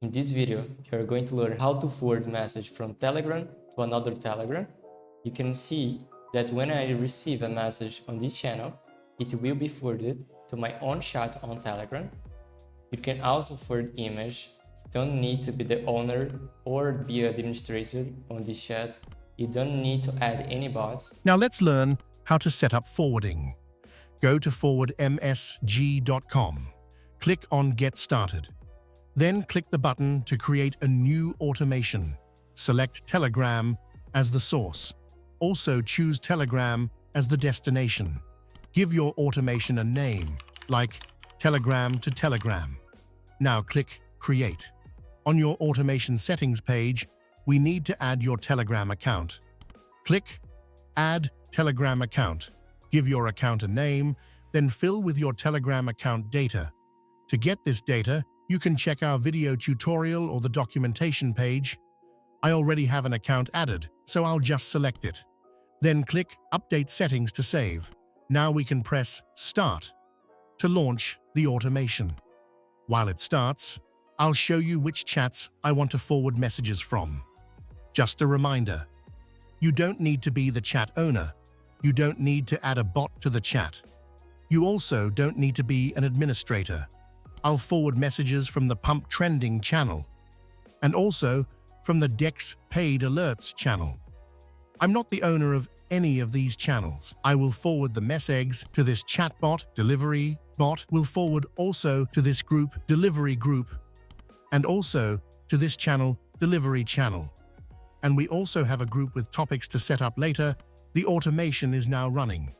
In this video, you are going to learn how to forward message from Telegram to another Telegram. You can see that when I receive a message on this channel, it will be forwarded to my own chat on Telegram. You can also forward image. You don't need to be the owner or be an administrator on this chat. You don't need to add any bots. Now let's learn how to set up forwarding. Go to ForwardMsg.com. Click on Get Started. Then click the button to create a new automation. Select Telegram as the source. Also choose Telegram as the destination. Give your automation a name, like Telegram to Telegram. Now click Create. On your automation settings page, we need to add your Telegram account. Click Add Telegram Account. Give your account a name, then fill with your Telegram account data. To get this data, you can check our video tutorial or the documentation page. I already have an account added, so I'll just select it. Then click Update Settings to save. Now we can press Start to launch the automation. While it starts, I'll show you which chats I want to forward messages from. Just a reminder, you don't need to be the chat owner. You don't need to add a bot to the chat. You also don't need to be an administrator. I'll forward messages from the Pump Trending channel and also from the Dex Paid Alerts channel. I'm not the owner of any of these channels. I will forward the messages to this chatbot, delivery bot will forward also to this group, delivery group, and also to this channel, delivery channel. And we also have a group with topics to set up later. The automation is now running.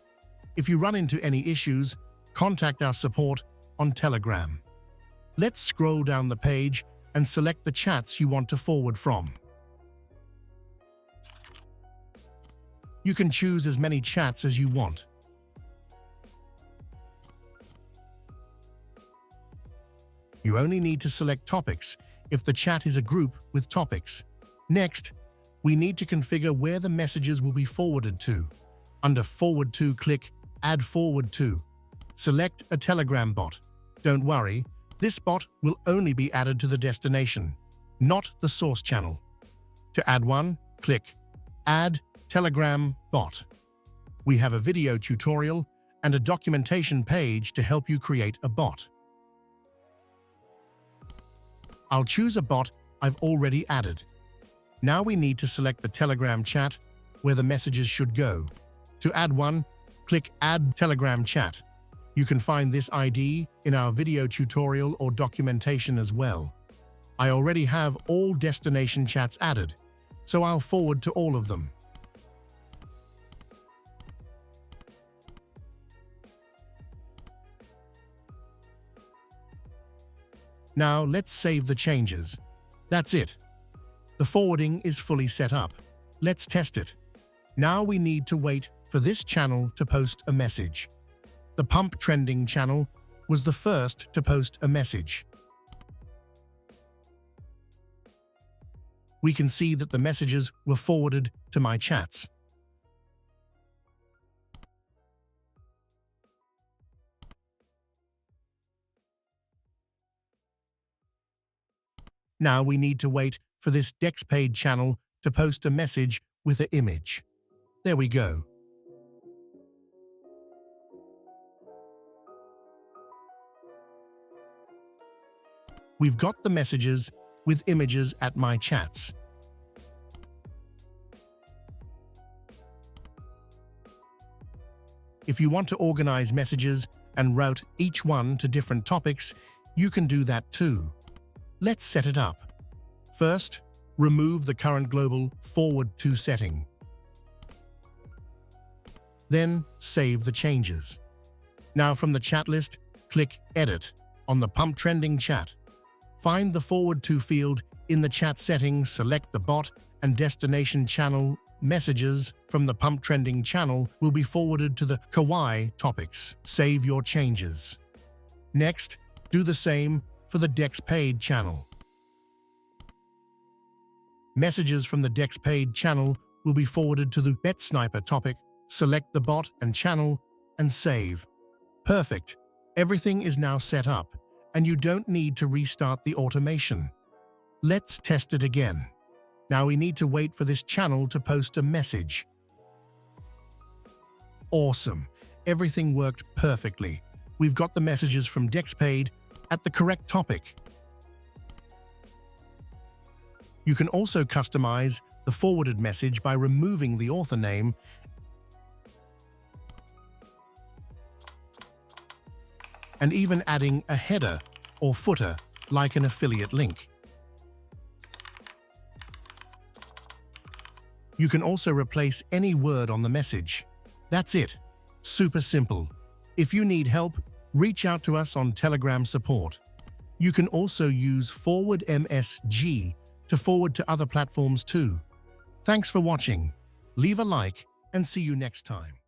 If you run into any issues, contact our support on Telegram. Let's scroll down the page and select the chats you want to forward from. You can choose as many chats as you want. You only need to select topics if the chat is a group with topics. Next, we need to configure where the messages will be forwarded to. Under Forward To, click Add Forward To. Select a Telegram bot. Don't worry, this bot will only be added to the destination, not the source channel. To add one, click Add Telegram Bot. We have a video tutorial and a documentation page to help you create a bot. I'll choose a bot I've already added. Now we need to select the Telegram chat where the messages should go. To add one, click Add Telegram Chat. You can find this ID in our video tutorial or documentation as well. I already have all destination chats added, so I'll forward to all of them. Now let's save the changes. That's it. The forwarding is fully set up. Let's test it. Now we need to wait for this channel to post a message. The Pump Trending channel was the first to post a message. We can see that the messages were forwarded to my chats. Now we need to wait for this Dex Paid channel to post a message with an image. There we go. We've got the messages with images at my chats. If you want to organize messages and route each one to different topics, you can do that too. Let's set it up. First, remove the current global Forward To setting. Then, save the changes. Now from the chat list, click Edit on the Pump Trending chat. Find the Forward To field in the chat settings, select the bot and destination channel. Messages from the Pump Trending channel will be forwarded to the Kawaii topics. Save your changes. Next, do the same for the Dex Paid channel. Messages from the Dex Paid channel will be forwarded to the Bet Sniper topic. Select the bot and channel and save. Perfect. Everything is now set up, and you don't need to restart the automation. Let's test it again. Now we need to wait for this channel to post a message. Awesome. Everything worked perfectly. We've got the messages from DexPaid at the correct topic. You can also customize the forwarded message by removing the author name and even adding a header or footer like an affiliate link. You can also replace any word on the message. That's it. Super simple. If you need help, reach out to us on Telegram support. You can also use ForwardMsg to forward to other platforms too. Thanks for watching. Leave a like and see you next time.